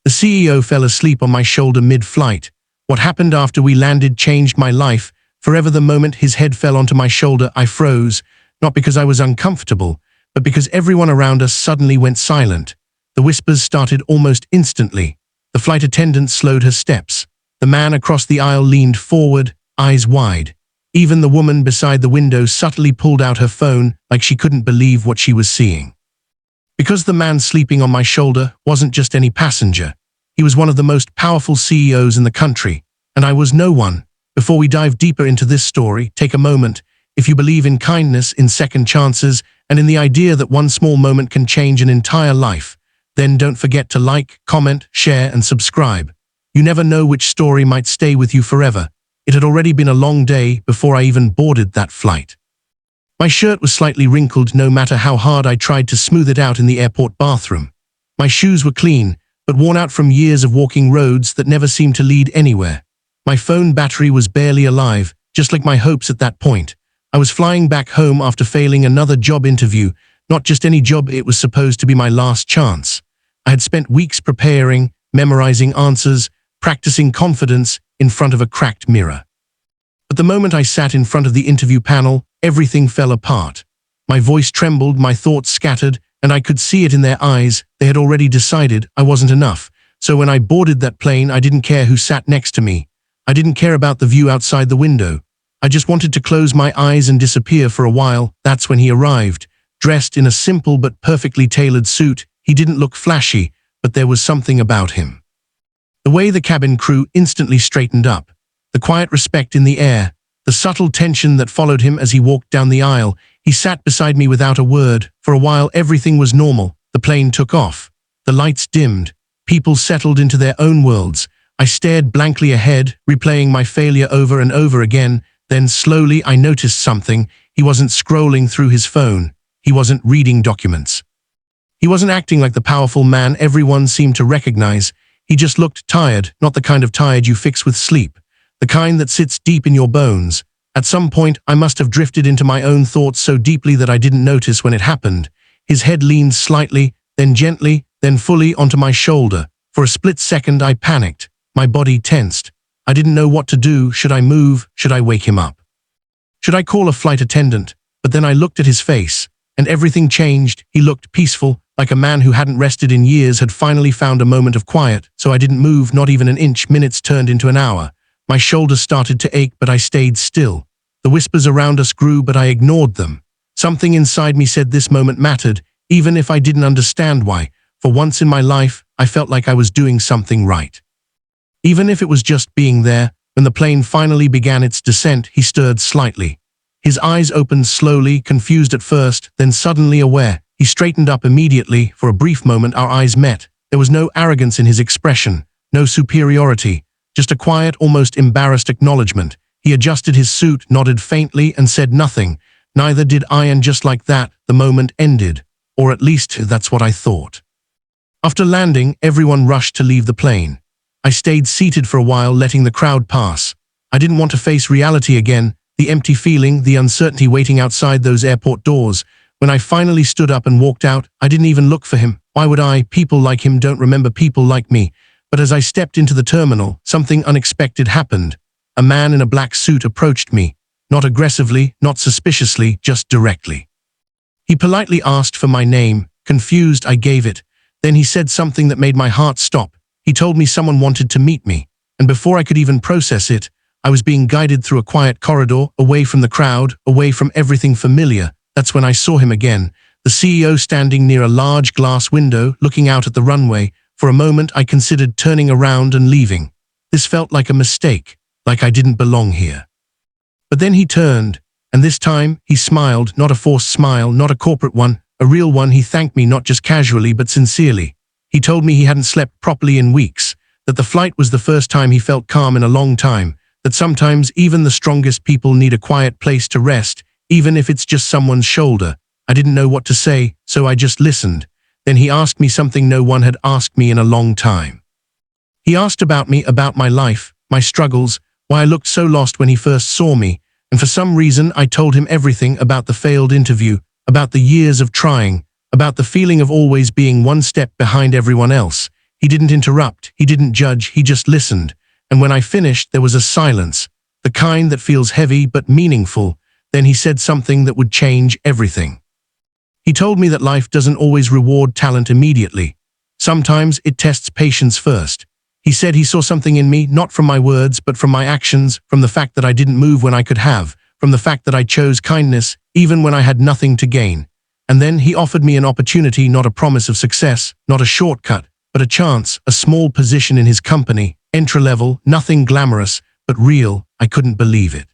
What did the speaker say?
The CEO fell asleep on my shoulder mid-flight. What happened after we landed changed my life. Forever. The moment his head fell onto my shoulder, I froze, not because I was uncomfortable, but because everyone around us suddenly went silent. The whispers started almost instantly. The flight attendant slowed her steps. The man across the aisle leaned forward, eyes wide. Even the woman beside the window subtly pulled out her phone like she couldn't believe what she was seeing. Because the man sleeping on my shoulder wasn't just any passenger. He was one of the most powerful CEOs in the country, and I was no one. Before we dive deeper into this story, take a moment. If you believe in kindness, in second chances, and in the idea that one small moment can change an entire life, then don't forget to like, comment, share, and subscribe. You never know which story might stay with you forever. It had already been a long day before I even boarded that flight. My shirt was slightly wrinkled no matter how hard I tried to smooth it out in the airport bathroom. My shoes were clean, but worn out from years of walking roads that never seemed to lead anywhere. My phone battery was barely alive, just like my hopes at that point. I was flying back home after failing another job interview, not just any job, it was supposed to be my last chance. I had spent weeks preparing, memorizing answers, practicing confidence in front of a cracked mirror. But the moment I sat in front of the interview panel, everything fell apart. My voice trembled, my thoughts scattered, and I could see it in their eyes. They had already decided I wasn't enough. So when I boarded that plane, I didn't care who sat next to me. I didn't care about the view outside the window. I just wanted to close my eyes and disappear for a while. That's when he arrived, dressed in a simple but perfectly tailored suit. He didn't look flashy, but there was something about him. The way the cabin crew instantly straightened up, the quiet respect in the air, the subtle tension that followed him as he walked down the aisle. He sat beside me without a word. For a while, everything was normal. The plane took off. The lights dimmed. People settled into their own worlds. I stared blankly ahead, replaying my failure over and over again. Then slowly I noticed something. He wasn't scrolling through his phone. He wasn't reading documents. He wasn't acting like the powerful man everyone seemed to recognize. He just looked tired, not the kind of tired you fix with sleep, the kind that sits deep in your bones. At some point, I must have drifted into my own thoughts so deeply that I didn't notice when it happened. His head leaned slightly, then gently, then fully onto my shoulder. For a split second, I panicked. My body tensed. I didn't know what to do. Should I move? Should I wake him up? Should I call a flight attendant? But then I looked at his face, and everything changed. He looked peaceful, like a man who hadn't rested in years had finally found a moment of quiet. So I didn't move, not even an inch. Minutes turned into an hour. My shoulders started to ache, but I stayed still. The whispers around us grew, but I ignored them. Something inside me said this moment mattered, even if I didn't understand why. For once in my life, I felt like I was doing something right. Even if it was just being there. When the plane finally began its descent, he stirred slightly. His eyes opened slowly, confused at first, then suddenly aware. He straightened up immediately. For a brief moment, our eyes met. There was no arrogance in his expression, no superiority, just a quiet, almost embarrassed acknowledgement. He adjusted his suit, nodded faintly, and said nothing. Neither did I, and just like that, the moment ended. Or at least, that's what I thought. After landing, everyone rushed to leave the plane. I stayed seated for a while, letting the crowd pass. I didn't want to face reality again, the empty feeling, the uncertainty waiting outside those airport doors. When I finally stood up and walked out, I didn't even look for him. Why would I? People like him don't remember people like me. But as I stepped into the terminal, something unexpected happened. A man in a black suit approached me, not aggressively, not suspiciously, just directly. He politely asked for my name. Confused, I gave it. Then he said something that made my heart stop. He told me someone wanted to meet me, and before I could even process it, I was being guided through a quiet corridor, away from the crowd, away from everything familiar. That's when I saw him again, the CEO standing near a large glass window, looking out at the runway. For a moment, I considered turning around and leaving. This felt like a mistake, like I didn't belong here. But then he turned, and this time, he smiled, not a forced smile, not a corporate one, a real one. He thanked me not just casually but sincerely. He told me he hadn't slept properly in weeks, that the flight was the first time he felt calm in a long time, that sometimes even the strongest people need a quiet place to rest, even if it's just someone's shoulder. I didn't know what to say, so I just listened. Then he asked me something no one had asked me in a long time. He asked about me, about my life, my struggles, why I looked so lost when he first saw me, and for some reason I told him everything about the failed interview, about the years of trying, about the feeling of always being one step behind everyone else. He didn't interrupt, he didn't judge, he just listened. And when I finished, there was a silence, the kind that feels heavy but meaningful. Then he said something that would change everything. He told me that life doesn't always reward talent immediately. Sometimes it tests patience first. He said he saw something in me, not from my words, but from my actions, from the fact that I didn't move when I could have, from the fact that I chose kindness, even when I had nothing to gain. And then he offered me an opportunity, not a promise of success, not a shortcut, but a chance, a small position in his company, entry-level, nothing glamorous, but real. I couldn't believe it.